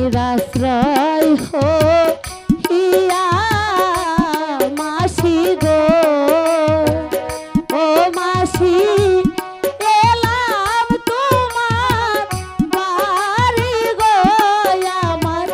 নিরাশ্রয় হইয়া মাসি গো ও মাসি এলাম তোমার বাড়ি গো আমার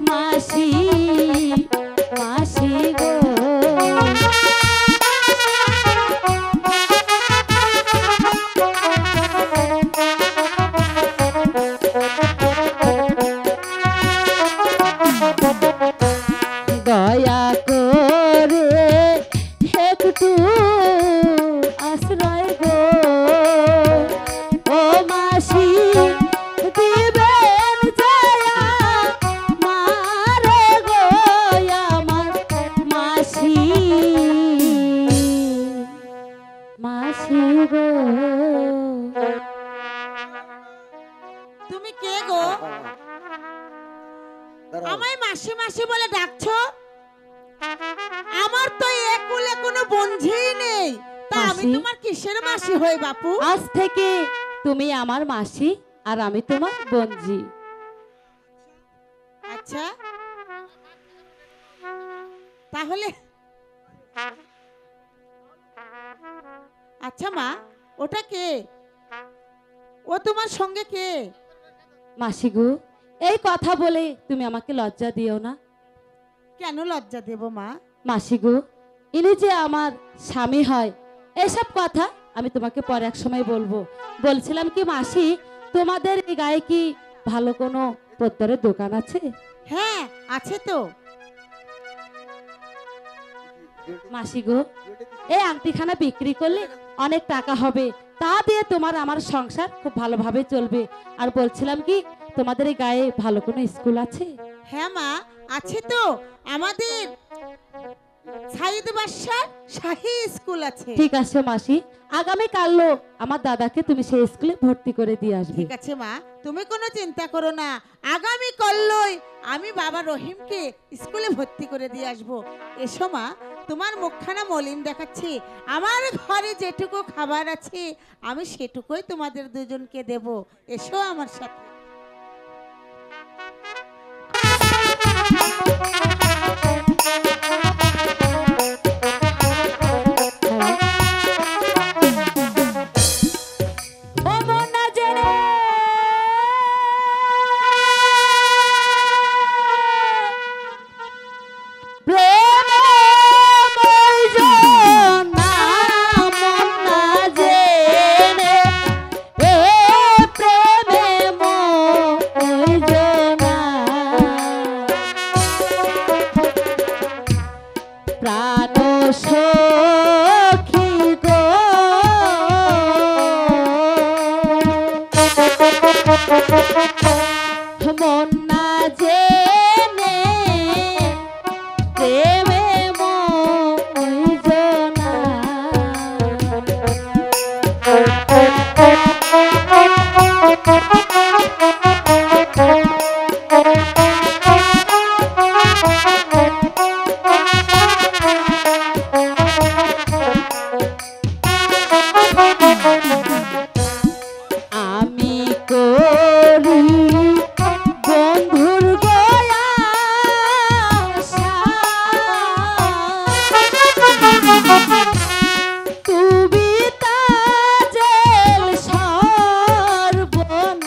মাসি মাসি গো দয়া করে একটু আশ্রয় গো ও মাসি দিবেন জয়া মারে গো আমার মাসি মাসি গো তুমি কে গো আমায় মাসি মাসি বলে ডাকছো আমার তো এ কুলে কোনো বন্ধুই নেই তা আমি মাসি? তোমার কিসের মাসি হই বাপু আজ থেকে তুমি আমার মাসি আর আমি তোমার বোনজি আচ্ছা তাহলে আচ্ছা মা ওটা কে ও তোমার সঙ্গে কে মাসি গো এই কথা বলে তুমি আমাকে লজ্জা দিও না কেন লজ্জা দেব মা মাসি গো ইনি যে আমার স্বামী হয় এসব কথা আমি তোমাকে পরে এক সময় বলবো বলছিলাম কি মাসি তোমাদের এই গায়ে কি ভালো কোনো পত্তরের দোকান আছে হ্যাঁ আছে তো মাসি গো এই আংটিখানা বিক্রি করলে অনেক টাকা হবে তা দিয়ে তোমার আমার সংসার খুব ভালোভাবে চলবে আর বলছিলাম কি তোমাদের এই গায়ে ভালো কোনো স্কুল আছে হ্যাঁ মা আছে তো আমাদের সাইদ বাদশার শাহী স্কুল আছে ঠিক আছে মাসি আগামী কালও আমার দাদাকে তুমি সেই স্কুলে ভর্তি করে দিয়ে আসবে ঠিক আছে মা তুমি কোনো চিন্তা করো না আগামী কালই আমি বাবা রহিমকে স্কুলে ভর্তি করে দিয়ে আসবো এসো মা তোমার মুখখানা মলিন দেখাচ্ছে আমার ঘরে যেটুকু খাবার আছে আমি সেটুকুই তোমাদের দুজনকে দেব এসো আমার সাথে ও মনা জেনে প্রেমময় জনা মনা জেনে এ প্রেমময় জনা প্রাণ সখী গো মন না জেনে প্রেমে মই জনা আমি করি বন্ধুর গয়া তুমি তাজেল সর্বনাশা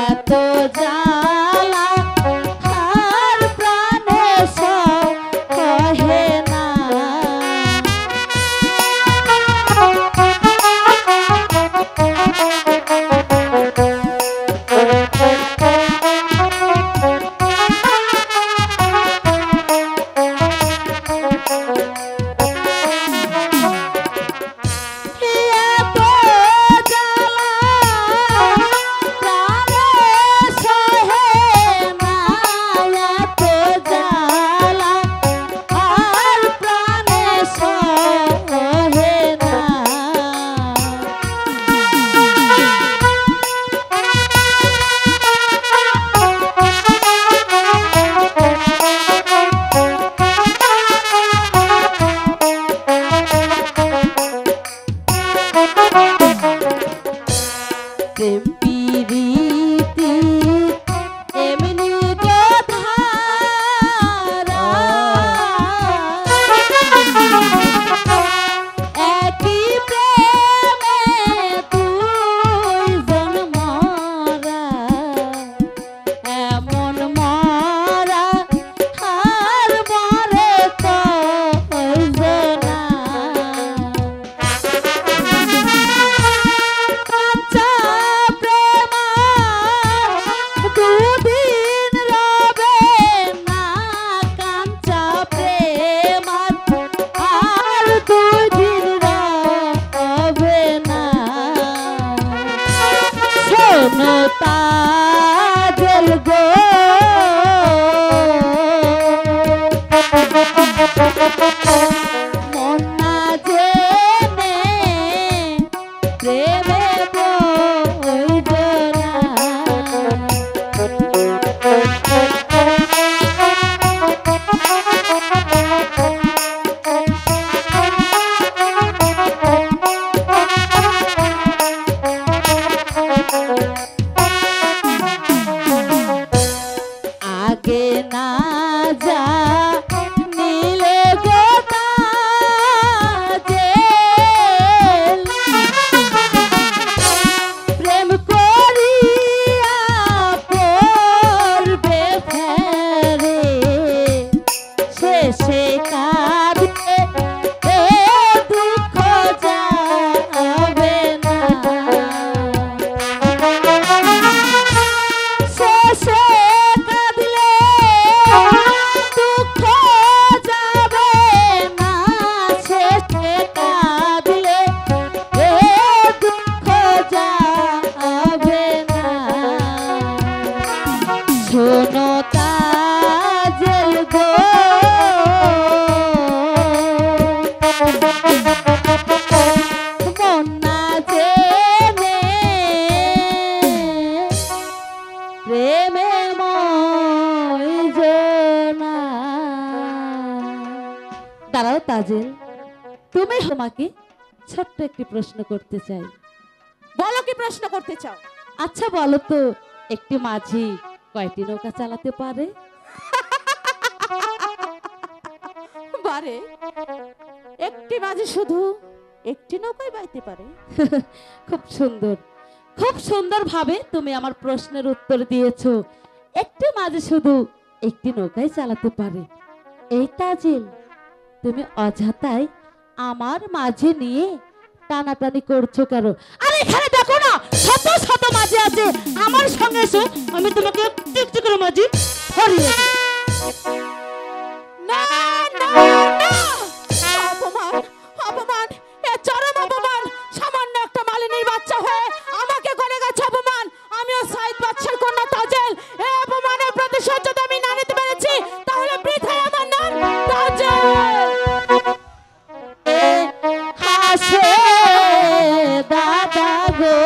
এত জ্বালা আর প্রাণে সহে না এত জ্বালা প্রাণে সহে প্রেমে ময়না। দাঁড়াও তাজেল, তুমি আমাকে ছোট্ট একটি প্রশ্ন করতে চাই। বলো কি প্রশ্ন করতে চাও? আচ্ছা বলো তো, একটি মাঝি কয়টি নৌকা চালাতে পারে? বারে একটি মাঝি শুধু একটি নৌকায় বাইতে পারে? খুব সুন্দর, খুব সুন্দর ভাবে তুমি আমার প্রশ্নের উত্তর দিয়েছো। একটি মাঝি শুধু একটি নৌকায় চালাতে পারে। এই তাজিল, তুমি অযথাই আমার মাঝে নিয়ে টানাটানি করছো কেন? আরে এখানে দেখো না, শত শত মাঝি আছে, আমার সঙ্গে এসো, আমি তোমাকে একটু একটু করে মাঝি হরিয়ে দেব। না না না, অপমান অপমান, এ চরম অপমান। সামান্য একটা মালিনীর বাচ্চা হয়ে আমাকে করে গেছে অপমান। আমিও সাইদ বাদশার কন্যা তাজেল, এই অপমানের প্রতিশোধ যদি আমি না নিতে পেরেছি তাহলে বৃথায় আমার নাম তাজেল। হাসে দাদা গো,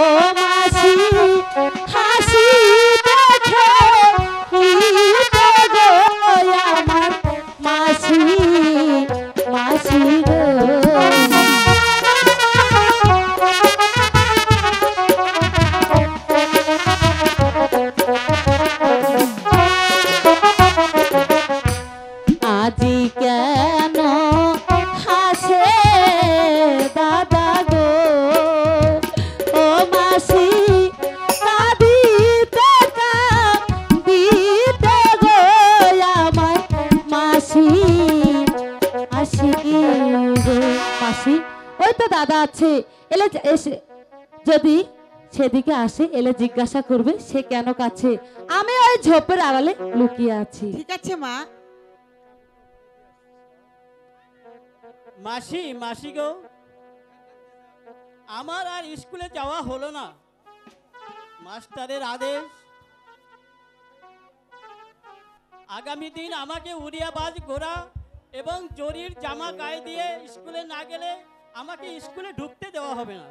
ও মাসি হাসি দেখে হিতে গো আমার মাসি, মাসি গো। আজি কেন হাসে দাদা গো, ও মাসি কাঁদিতে কাঁদিতে গো আমার মাসি, মাসি গো। মাসি, ওই তো দাদা আছে, এলে এসে যদি সেদিকে আসে এলে জিজ্ঞাসা করবে সে কেন কাছে। আমি ওই ঝোপের আড়ালে লুকিয়ে আছি। ঠিক আছে মা। মাসি, মাসি গো, আমার আর স্কুলে যাওয়া হলো না। মাস্টারের আদেশ, আগামী দিন আমাকে উড়িয়াবাজ ঘোড়া এবং জরির জামা গায়ে দিয়ে স্কুলে না গেলে আমাকে স্কুলে ঢুকতে দেওয়া হবে না।